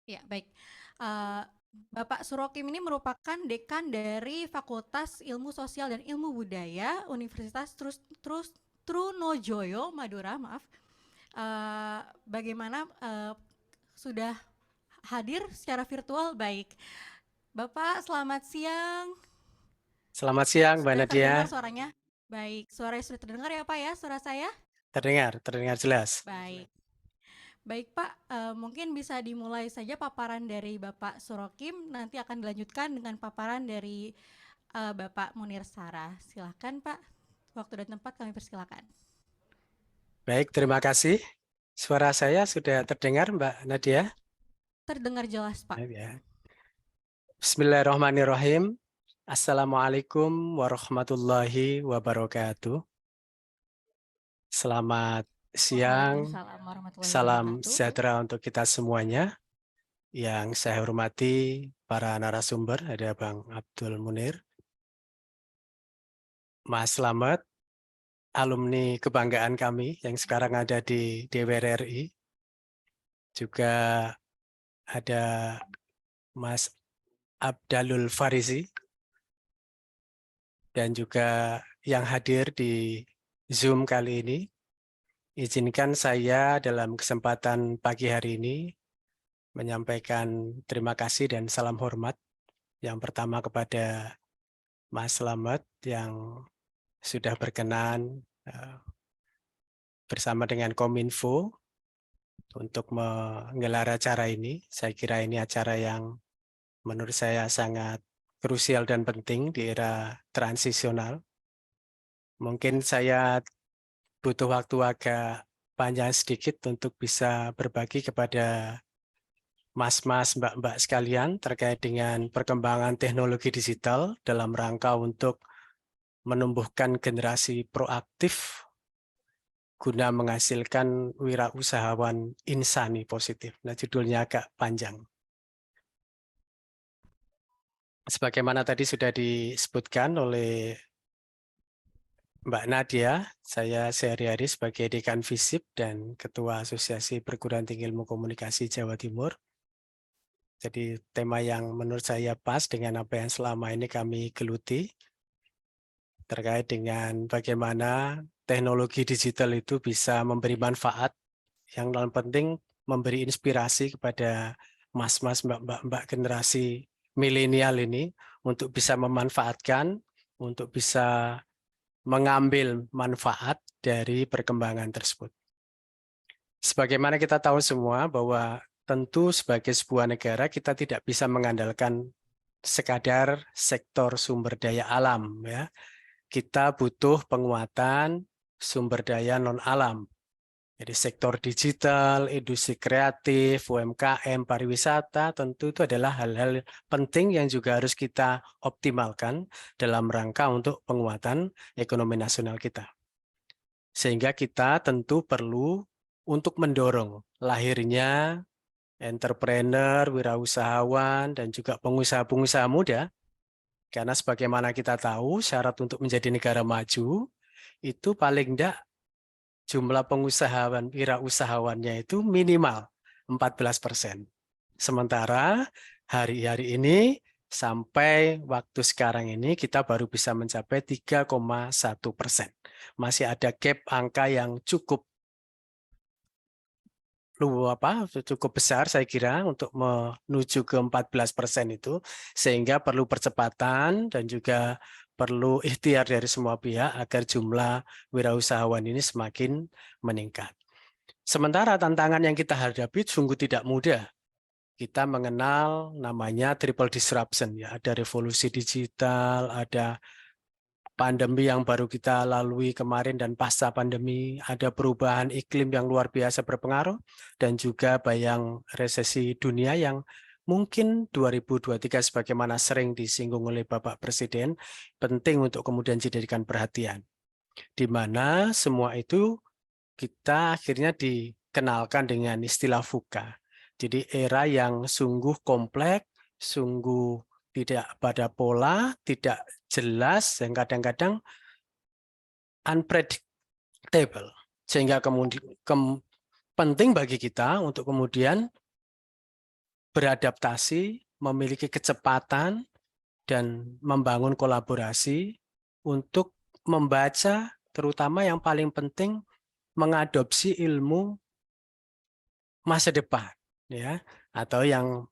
Ya, baik. Eh, Bapak Surokim ini merupakan dekan dari Fakultas Ilmu Sosial dan Ilmu Budaya Universitas Trunojoyo, Madura, maaf. Bagaimana sudah hadir secara virtual? Baik. Bapak, selamat siang. Selamat siang, Mbak Sudah Nadia. terdengar suaranya? Baik, suaranya sudah terdengar ya Pak ya, suara saya? Terdengar jelas. Baik. Baik Pak, mungkin bisa dimulai saja paparan dari Bapak Surokim, nanti akan dilanjutkan dengan paparan dari Bapak Munir Sarah. Silakan Pak, waktu dan tempat kami persilakan. Baik, terima kasih. Suara saya sudah terdengar, Mbak Nadia. Terdengar jelas Pak. Baik, ya. Bismillahirrahmanirrahim. Assalamualaikum warahmatullahi wabarakatuh. Selamat siang, Waalaikumsalam warahmatullahi salam wabarakatuh. sejahtera untuk kita semuanya. Yang saya hormati para narasumber, ada Bang Abdul Munir, Mas Slamet, alumni kebanggaan kami yang sekarang ada di DPR RI. Juga ada Mas Abdalul Farizi, dan juga yang hadir di Zoom kali ini. Izinkan saya dalam kesempatan pagi hari ini menyampaikan terima kasih dan salam hormat. Yang pertama kepada Mas Slamet yang sudah berkenan bersama dengan Kominfo untuk menggelar acara ini. Saya kira ini acara yang menurut saya sangat krusial dan penting di era transisional. Mungkin saya butuh waktu agak panjang sedikit untuk bisa berbagi kepada mas-mas, mbak-mbak sekalian terkait dengan perkembangan teknologi digital dalam rangka untuk menumbuhkan generasi proaktif guna menghasilkan wirausahawan insani positif. Nah, judulnya agak panjang. Sebagaimana tadi sudah disebutkan oleh Mbak Nadia, saya sehari-hari sebagai Dekan FISIP dan Ketua Asosiasi Perguruan Tinggi Ilmu Komunikasi Jawa Timur. Jadi tema yang menurut saya pas dengan apa yang selama ini kami geluti terkait dengan bagaimana teknologi digital itu bisa memberi manfaat, yang paling penting memberi inspirasi kepada mas-mas, mbak-mbak generasi milenial ini untuk bisa memanfaatkan, untuk bisa mengambil manfaat dari perkembangan tersebut. Sebagaimana kita tahu semua bahwa tentu sebagai sebuah negara kita tidak bisa mengandalkan sekadar sektor sumber daya alam, ya. Kita butuh penguatan sumber daya non alam. Jadi sektor digital, industri kreatif, UMKM, pariwisata, tentu itu adalah hal-hal penting yang juga harus kita optimalkan dalam rangka untuk penguatan ekonomi nasional kita. Sehingga kita tentu perlu untuk mendorong lahirnya entrepreneur, wirausahawan, dan juga pengusaha-pengusaha muda. Karena sebagaimana kita tahu, syarat untuk menjadi negara maju, itu paling tidak jumlah pengusahawan, wirausahawannya itu minimal 14%. Sementara hari-hari ini, sampai waktu sekarang ini, kita baru bisa mencapai 3,1%. Masih ada gap angka yang cukup besar saya kira untuk menuju ke 14% itu, sehingga perlu percepatan dan juga perlu ikhtiar dari semua pihak agar jumlah wirausahawan ini semakin meningkat. Sementara tantangan yang kita hadapi sungguh tidak mudah. Kita mengenal namanya triple disruption, ya, ada revolusi digital, ada pandemi yang baru kita lalui kemarin dan pasca pandemi, ada perubahan iklim yang luar biasa berpengaruh, dan juga bayang resesi dunia yang mungkin 2023 sebagaimana sering disinggung oleh Bapak Presiden, penting untuk kemudian dijadikan perhatian. Di mana semua itu kita akhirnya dikenalkan dengan istilah VUCA. Jadi era yang sungguh kompleks, sungguh tidak pada pola, tidak jelas, yang kadang-kadang unpredictable. Sehingga kemudian penting bagi kita untuk kemudian beradaptasi, memiliki kecepatan, dan membangun kolaborasi untuk membaca, terutama yang paling penting, mengadopsi ilmu masa depan, ya, atau yang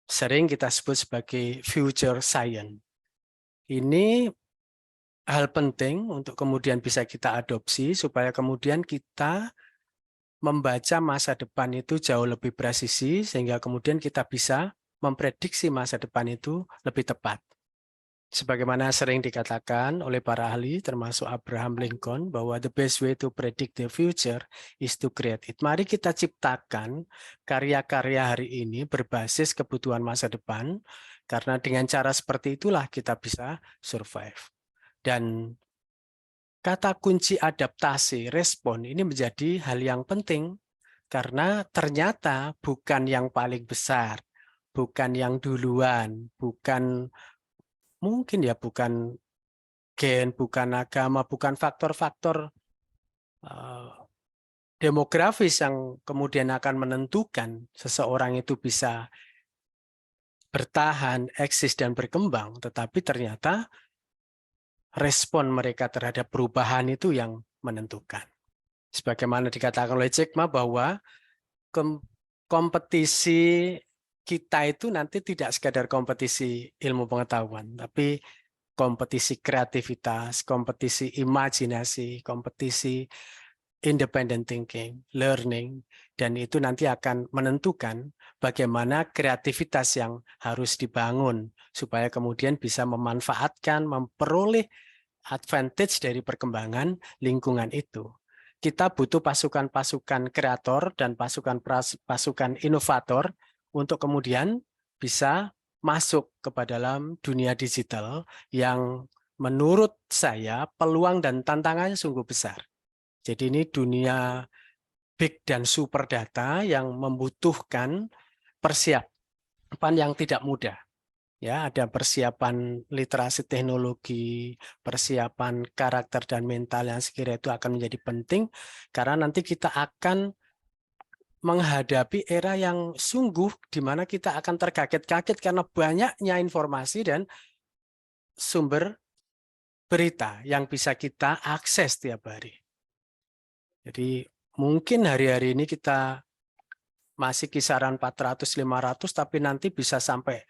sering kita sebut sebagai future science. Ini hal penting untuk kemudian bisa kita adopsi supaya kemudian kita membaca masa depan itu jauh lebih presisi sehingga kemudian kita bisa memprediksi masa depan itu lebih tepat. Sebagaimana sering dikatakan oleh para ahli termasuk Abraham Lincoln bahwa the best way to predict the future is to create it. Mari kita ciptakan karya-karya hari ini berbasis kebutuhan masa depan karena dengan cara seperti itulah kita bisa survive. Dan kata kunci adaptasi, respon ini menjadi hal yang penting karena ternyata bukan yang paling besar, bukan yang duluan, bukan mungkin ya bukan gen, bukan agama, bukan faktor-faktor demografis yang kemudian akan menentukan seseorang itu bisa bertahan, eksis, dan berkembang, tetapi ternyata respon mereka terhadap perubahan itu yang menentukan. Sebagaimana dikatakan oleh Jack Ma bahwa kompetisi kita itu nanti tidak sekadar kompetisi ilmu pengetahuan, tapi kompetisi kreativitas, kompetisi imajinasi, kompetisi independent thinking, learning, dan itu nanti akan menentukan bagaimana kreativitas yang harus dibangun supaya kemudian bisa memanfaatkan, memperoleh advantage dari perkembangan lingkungan itu. Kita butuh pasukan-pasukan kreator dan pasukan inovator untuk kemudian bisa masuk ke dalam dunia digital yang menurut saya peluang dan tantangannya sungguh besar. Jadi ini dunia big dan super data yang membutuhkan persiapan yang tidak mudah. Ya, ada persiapan literasi teknologi, persiapan karakter dan mental yang sekiranya itu akan menjadi penting karena nanti kita akan menghadapi era yang sungguh di mana kita akan terkaget-kaget karena banyaknya informasi dan sumber berita yang bisa kita akses tiap hari. Jadi mungkin hari-hari ini kita masih kisaran 400-500, tapi nanti bisa sampai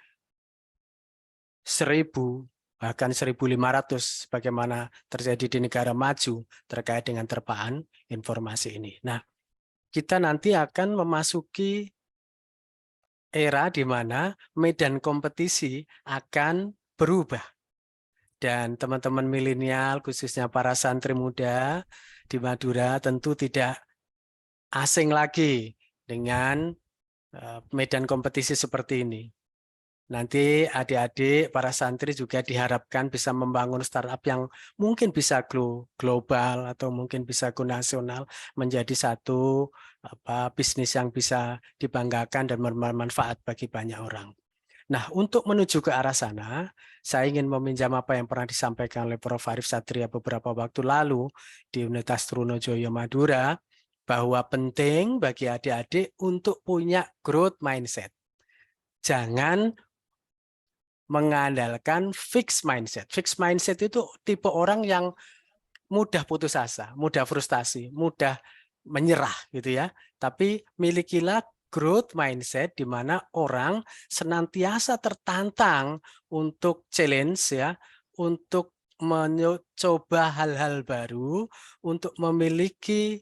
1000, bahkan 1500, bagaimana terjadi di negara maju terkait dengan terpaan informasi ini. Nah, kita nanti akan memasuki era di mana medan kompetisi akan berubah. Dan teman-teman milenial, khususnya para santri muda di Madura, tentu tidak asing lagi dengan medan kompetisi seperti ini. Nanti adik-adik, para santri juga diharapkan bisa membangun startup yang mungkin bisa global atau mungkin bisa go nasional menjadi satu bisnis yang bisa dibanggakan dan bermanfaat bagi banyak orang. Nah, untuk menuju ke arah sana, saya ingin meminjam apa yang pernah disampaikan oleh Prof. Arif Satria beberapa waktu lalu di Universitas Trunojoyo Madura, bahwa penting bagi adik-adik untuk punya growth mindset. Jangan mengandalkan fixed mindset. Fixed mindset itu tipe orang yang mudah putus asa, mudah frustasi, mudah menyerah gitu ya. Tapi milikilah growth mindset di mana orang senantiasa tertantang untuk challenge ya, untuk mencoba hal-hal baru, untuk memiliki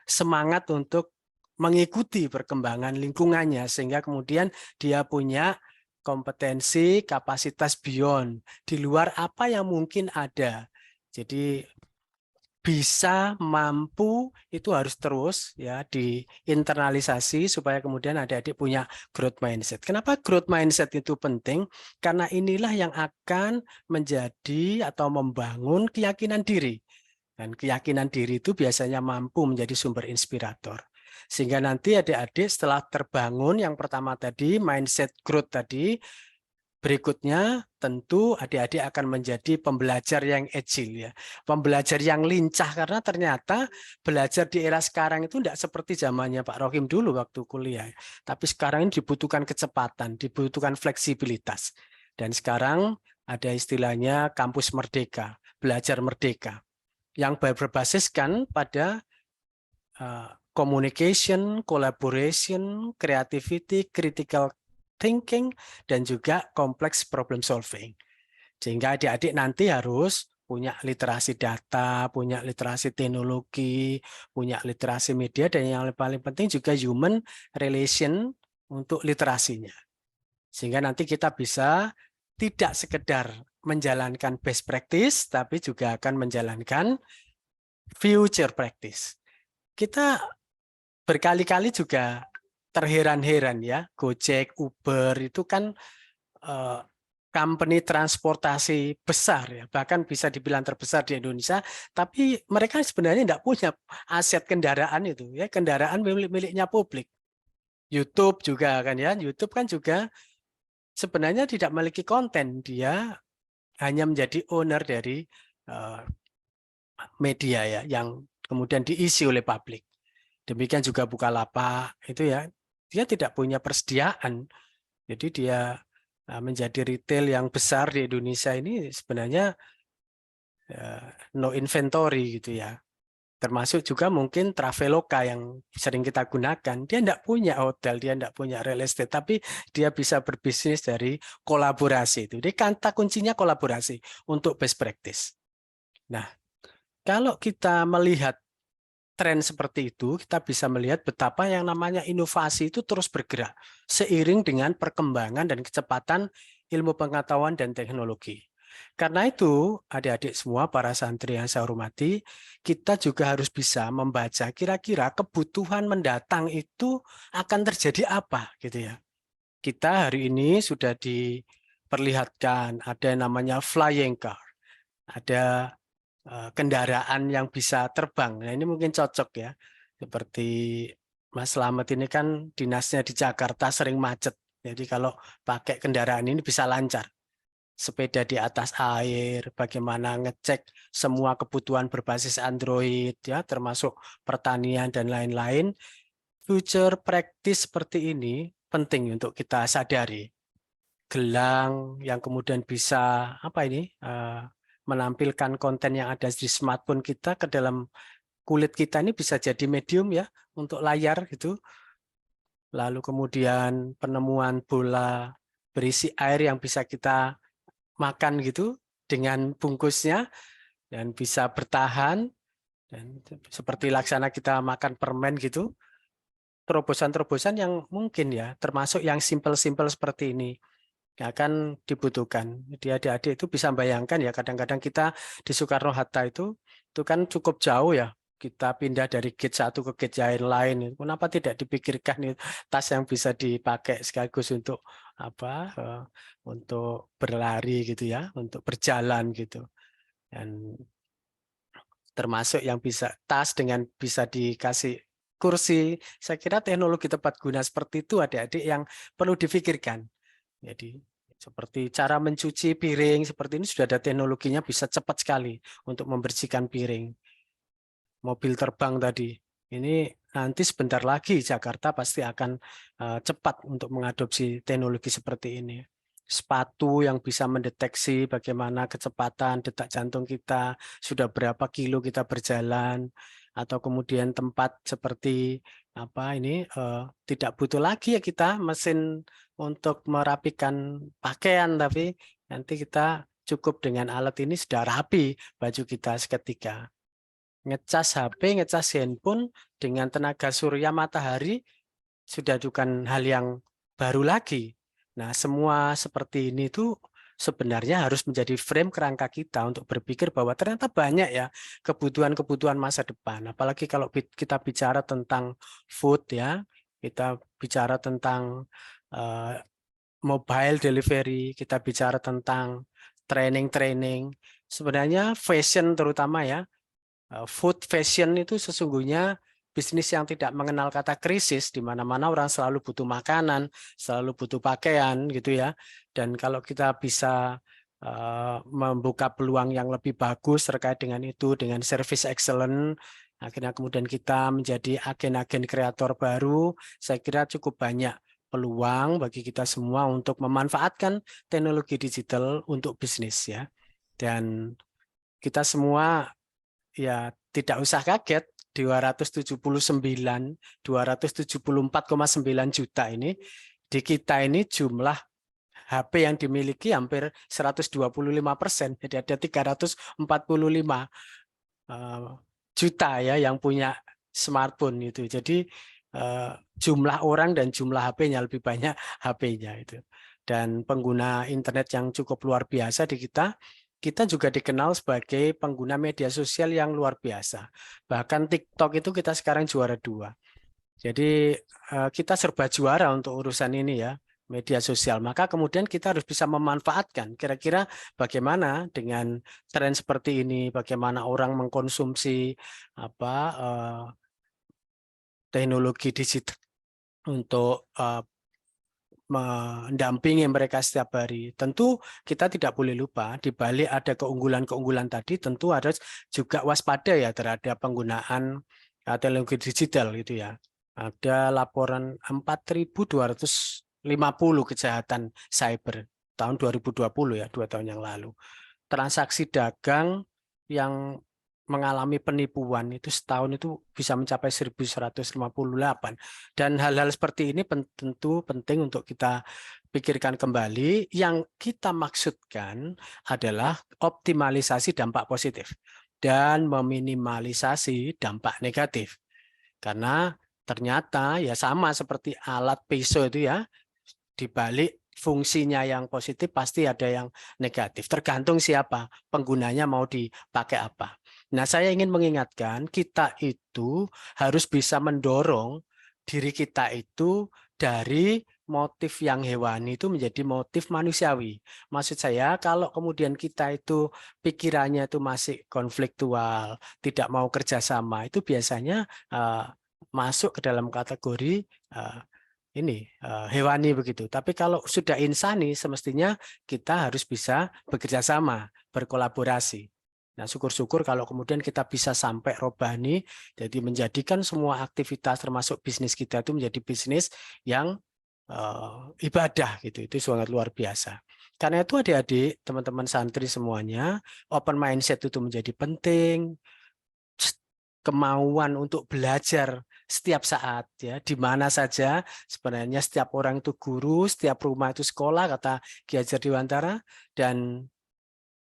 semangat untuk mengikuti perkembangan lingkungannya sehingga kemudian dia punya kompetensi, kapasitas beyond, di luar apa yang mungkin ada. Jadi bisa, mampu, itu harus terus ya diinternalisasi supaya kemudian adik-adik punya growth mindset. Kenapa growth mindset itu penting? Karena inilah yang akan menjadi atau membangun keyakinan diri. Dan keyakinan diri itu biasanya mampu menjadi sumber inspirator. Sehingga nanti adik-adik setelah terbangun yang pertama tadi, mindset growth tadi, Berikutnya tentu adik-adik akan menjadi pembelajar yang agile ya, pembelajar yang lincah karena ternyata belajar di era sekarang itu tidak seperti zamannya Pak Rohim dulu waktu kuliah. Tapi sekarang ini dibutuhkan kecepatan, dibutuhkan fleksibilitas. Dan sekarang ada istilahnya kampus merdeka, belajar merdeka, yang berbasiskan pada communication, collaboration, creativity, critical thinking, dan juga complex problem solving. Sehingga adik-adik nanti harus punya literasi data, punya literasi teknologi, punya literasi media, dan yang paling penting juga human relation untuk literasinya. Sehingga nanti kita bisa tidak sekedar menjalankan best practice, tapi juga akan menjalankan future practice. Kita berkali-kali juga terheran-heran ya, Gojek, Uber itu kan company transportasi besar ya, bahkan bisa dibilang terbesar di Indonesia, tapi mereka sebenarnya tidak punya aset kendaraan itu ya, kendaraan miliknya publik. YouTube juga kan ya, YouTube kan juga sebenarnya tidak memiliki konten, dia hanya menjadi owner dari media ya, yang kemudian diisi oleh publik. Demikian juga Bukalapak itu ya, dia tidak punya persediaan. Jadi dia menjadi retail yang besar di Indonesia ini sebenarnya no inventory gitu ya. Termasuk juga mungkin Traveloka yang sering kita gunakan. Dia tidak punya hotel, dia tidak punya real estate, tapi dia bisa berbisnis dari kolaborasi itu. Jadi kata kuncinya kolaborasi untuk best practice. Nah, kalau kita melihat tren seperti itu, kita bisa melihat betapa yang namanya inovasi itu terus bergerak seiring dengan perkembangan dan kecepatan ilmu pengetahuan dan teknologi. Karena itu, adik-adik semua, para santri yang saya hormati, kita juga harus bisa membaca kira-kira kebutuhan mendatang itu akan terjadi apa, gitu ya. Kita hari ini sudah diperlihatkan ada yang namanya flying car, ada kendaraan yang bisa terbang. Nah, ini mungkin cocok ya. Seperti Mas Slamet ini kan dinasnya di Jakarta sering macet. Jadi kalau pakai kendaraan ini bisa lancar. Sepeda di atas air, bagaimana ngecek semua kebutuhan berbasis Android ya, termasuk pertanian dan lain-lain. Future practice seperti ini penting untuk kita sadari. Gelang yang kemudian bisa apa ini? Menampilkan konten yang ada di smartphone kita ke dalam kulit kita ini bisa jadi medium ya untuk layar gitu. Lalu kemudian penemuan bola berisi air yang bisa kita makan gitu dengan bungkusnya dan bisa bertahan dan seperti laksana kita makan permen gitu. Terobosan-terobosan yang mungkin ya termasuk yang simpel-simpel seperti ini akan dibutuhkan. Jadi adik-adik itu bisa bayangkan ya, kadang-kadang kita di Soekarno-Hatta itu kan cukup jauh ya. Kita pindah dari gate satu ke gate yang lain. Kenapa tidak dipikirkan tas yang bisa dipakai sekaligus untuk apa? Untuk berlari gitu ya, untuk berjalan gitu. Dan termasuk yang bisa tas dengan bisa dikasih kursi. Saya kira teknologi tepat guna seperti itu adik-adik yang perlu difikirkan. Jadi seperti cara mencuci piring seperti ini sudah ada teknologinya, bisa cepat sekali untuk membersihkan piring. Mobil terbang tadi, ini nanti sebentar lagi Jakarta pasti akan cepat untuk mengadopsi teknologi seperti ini. Sepatu yang bisa mendeteksi bagaimana kecepatan detak jantung kita, sudah berapa kilo kita berjalan, atau kemudian tempat seperti apa ini tidak butuh lagi ya kita mesin untuk merapikan pakaian, tapi nanti kita cukup dengan alat ini sudah rapi baju kita seketika. Ngecas HP, ngecas handphone dengan tenaga surya matahari sudah bukan hal yang baru lagi. Nah, semua seperti ini tuh sebenarnya harus menjadi frame kerangka kita untuk berpikir bahwa ternyata banyak ya kebutuhan-kebutuhan masa depan. Apalagi kalau kita bicara tentang food ya, kita bicara tentang mobile delivery, kita bicara tentang training-training. Sebenarnya fashion terutama ya, food fashion itu sesungguhnya bisnis yang tidak mengenal kata krisis, di mana-mana orang selalu butuh makanan, selalu butuh pakaian gitu ya. Dan kalau kita bisa membuka peluang yang lebih bagus terkait dengan itu, dengan service excellent, akhirnya kemudian kita menjadi agen-agen kreator baru, saya kira cukup banyak peluang bagi kita semua untuk memanfaatkan teknologi digital untuk bisnis ya. Dan kita semua ya tidak usah kaget, 274,9 juta ini, di kita ini jumlah HP yang dimiliki hampir 125%, jadi ada 345 juta ya yang punya smartphone itu. Jadi jumlah orang dan jumlah HP-nya lebih banyak HP-nya itu. Dan pengguna internet yang cukup luar biasa di kita juga dikenal sebagai pengguna media sosial yang luar biasa. Bahkan TikTok itu kita sekarang juara 2. Jadi kita serba juara untuk urusan ini ya, media sosial. Maka kemudian kita harus bisa memanfaatkan kira-kira bagaimana dengan tren seperti ini, bagaimana orang mengkonsumsi teknologi digital untuk mendampingi mereka setiap hari. Tentu kita tidak boleh lupa, di balik ada keunggulan-keunggulan tadi, tentu harus juga waspada ya terhadap penggunaan teknologi digital gitu ya. Ada laporan 4.250 kejahatan cyber tahun 2020 ya, 2 tahun yang lalu. Transaksi dagang yang mengalami penipuan itu setahun itu bisa mencapai 1.158. Dan hal-hal seperti ini tentu penting untuk kita pikirkan kembali. Yang kita maksudkan adalah optimalisasi dampak positif dan meminimalisasi dampak negatif. Karena ternyata ya sama seperti alat pisau itu ya, di balik fungsinya yang positif pasti ada yang negatif. Tergantung siapa penggunanya mau dipakai apa. Nah, saya ingin mengingatkan kita itu harus bisa mendorong diri kita itu dari motif yang hewani itu menjadi motif manusiawi. Maksud saya kalau kemudian kita itu pikirannya itu masih konfliktual, tidak mau kerjasama, itu biasanya masuk ke dalam kategori hewani begitu. Tapi kalau sudah insani, semestinya kita harus bisa bekerja sama, berkolaborasi. Nah, syukur-syukur kalau kemudian kita bisa sampai robani, jadi menjadikan semua aktivitas termasuk bisnis kita itu menjadi bisnis yang ibadah gitu. Itu sangat luar biasa. Karena itu adik-adik, teman-teman santri semuanya, open mindset itu menjadi penting, kemauan untuk belajar setiap saat ya, di mana saja. Sebenarnya setiap orang itu guru, setiap rumah itu sekolah, kata Ki Hajar Dewantara. Dan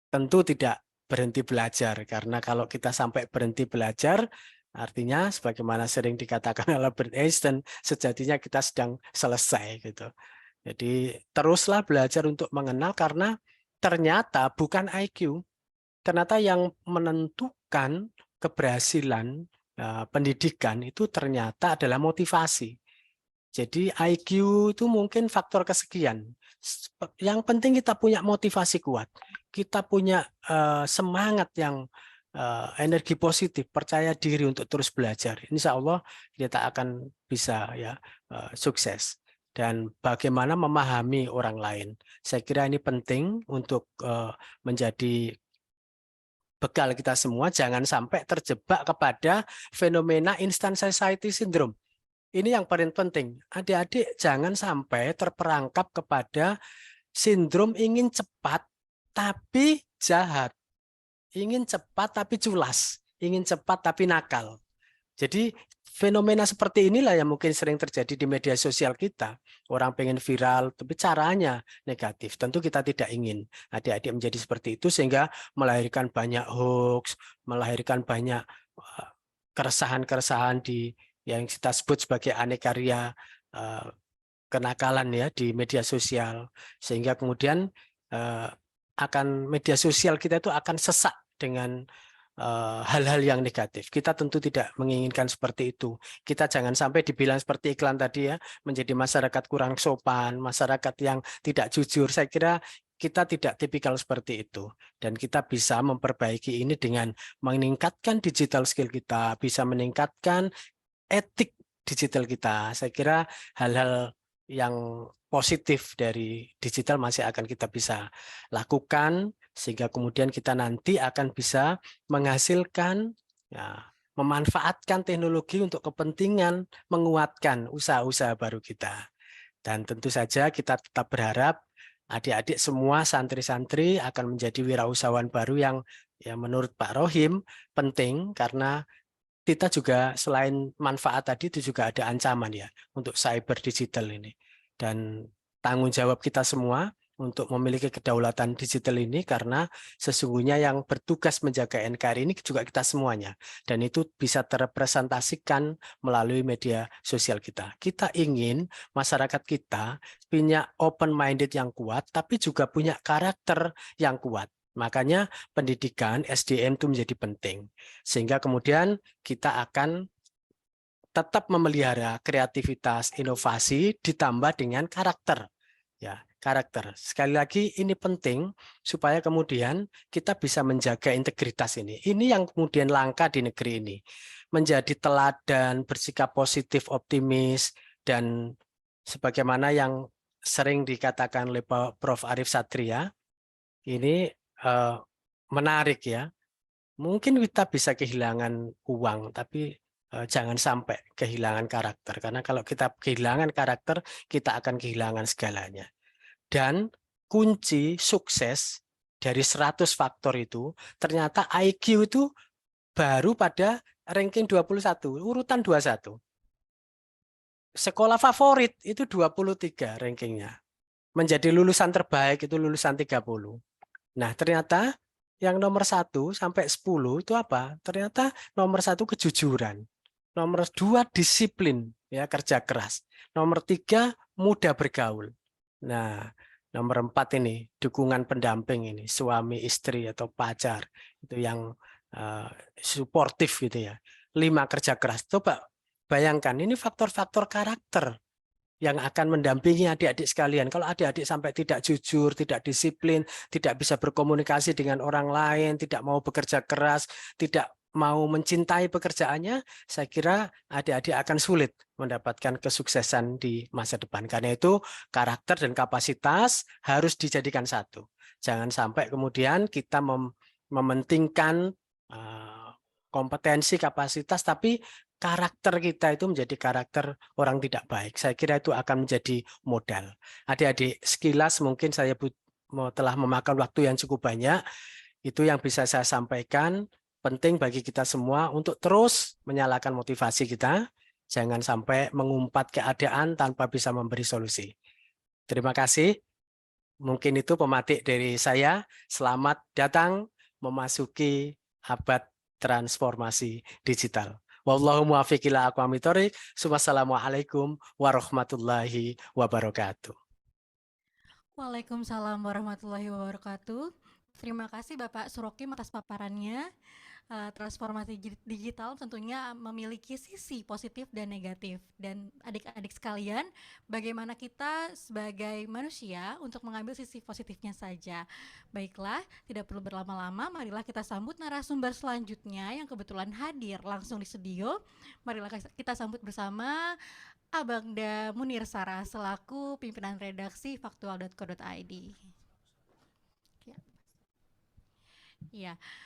tentu tidak berhenti belajar, karena kalau kita sampai berhenti belajar artinya sebagaimana sering dikatakan oleh Albert Einstein, sejatinya kita sedang selesai gitu. Jadi teruslah belajar untuk mengenal, karena ternyata bukan IQ, ternyata yang menentukan keberhasilan pendidikan itu ternyata adalah motivasi. Jadi IQ itu mungkin faktor kesekian. Yang penting kita punya motivasi kuat, kita punya semangat yang energi positif, percaya diri untuk terus belajar. Insya Allah kita akan bisa ya sukses. Dan bagaimana memahami orang lain, saya kira ini penting untuk menjadi bekal kita semua. Jangan sampai terjebak kepada fenomena instant society syndrome. Ini yang paling penting. Adik-adik jangan sampai terperangkap kepada sindrom ingin cepat tapi jahat, ingin cepat tapi culas, ingin cepat tapi nakal. Jadi fenomena seperti inilah yang mungkin sering terjadi di media sosial kita. Orang pengen viral, tapi caranya negatif. Tentu kita tidak ingin adik-adik menjadi seperti itu, sehingga melahirkan banyak hoax, melahirkan banyak keresahan-keresahan yang kita sebut sebagai aneka-ria kenakalan ya di media sosial. Sehingga kemudian akan media sosial kita itu akan sesak dengan hal-hal yang negatif. Kita tentu tidak menginginkan seperti itu. Kita jangan sampai dibilang seperti iklan tadi ya, menjadi masyarakat kurang sopan, masyarakat yang tidak jujur. Saya kira kita tidak tipikal seperti itu. Dan kita bisa memperbaiki ini dengan meningkatkan digital skill kita, bisa meningkatkan etik digital kita. Saya kira hal-hal yang positif dari digital masih akan kita bisa lakukan sehingga kemudian kita nanti akan bisa menghasilkan, ya, memanfaatkan teknologi untuk kepentingan menguatkan usaha-usaha baru kita. Dan tentu saja kita tetap berharap adik-adik semua santri-santri akan menjadi wirausahawan baru yang menurut Pak Rohim penting, karena kita juga selain manfaat tadi itu juga ada ancaman ya untuk cyber digital ini. Dan tanggung jawab kita semua untuk memiliki kedaulatan digital ini, karena sesungguhnya yang bertugas menjaga NKRI ini juga kita semuanya. Dan itu bisa terrepresentasikan melalui media sosial kita. Kita ingin masyarakat kita punya open-minded yang kuat, tapi juga punya karakter yang kuat. Makanya pendidikan SDM itu menjadi penting. Sehingga kemudian kita akan tetap memelihara kreativitas, inovasi ditambah dengan karakter. Ya, karakter. Sekali lagi ini penting supaya kemudian kita bisa menjaga integritas ini. Ini yang kemudian langka di negeri ini. Menjadi teladan, bersikap positif, optimis, dan sebagaimana yang sering dikatakan oleh Prof. Arif Satria, ini menarik ya. Mungkin kita bisa kehilangan uang, tapi jangan sampai kehilangan karakter. Karena kalau kita kehilangan karakter, kita akan kehilangan segalanya. Dan kunci sukses dari 100 faktor itu, ternyata IQ itu baru pada ranking 21, urutan 21. Sekolah favorit itu 23 rankingnya. Menjadi lulusan terbaik itu lulusan 30. Nah, ternyata yang nomor 1 sampai 10 itu apa? Ternyata nomor 1 kejujuran. Nomor 2 disiplin, ya, kerja keras. Nomor 3 mudah bergaul. Nah, nomor 4 ini dukungan pendamping ini, suami, istri atau pacar itu yang suportif gitu ya. 5 kerja keras. Coba bayangkan ini faktor-faktor karakter yang akan mendampingi adik-adik sekalian. Kalau adik-adik sampai tidak jujur, tidak disiplin, tidak bisa berkomunikasi dengan orang lain, tidak mau bekerja keras, tidak mau mencintai pekerjaannya, saya kira adik-adik akan sulit mendapatkan kesuksesan di masa depan. Karena itu karakter dan kapasitas harus dijadikan satu. Jangan sampai kemudian kita mementingkan kompetensi, kapasitas, tapi karakter kita itu menjadi karakter orang tidak baik. Saya kira itu akan menjadi modal. Adik-adik, sekilas mungkin saya telah memakan waktu yang cukup banyak. Itu yang bisa saya sampaikan. Penting bagi kita semua untuk terus menyalakan motivasi kita. Jangan sampai mengumpat keadaan tanpa bisa memberi solusi. Terima kasih. Mungkin itu pematik dari saya. Selamat datang memasuki abad transformasi digital. Wallahu muwaffiq ila aqwamit thoriq. Wassalamualaikum warahmatullahi wabarakatuh. Waalaikumsalam warahmatullahi wabarakatuh. Terima kasih Bapak Surokim atas paparannya. Transformasi digital tentunya memiliki sisi positif dan negatif. Dan adik-adik sekalian, bagaimana kita sebagai manusia untuk mengambil sisi positifnya saja. Baiklah, tidak perlu berlama-lama, marilah kita sambut narasumber selanjutnya yang kebetulan hadir langsung di studio. Marilah kita sambut bersama Abangda Munir Sarah selaku pimpinan redaksi faktual.co.id. Ya.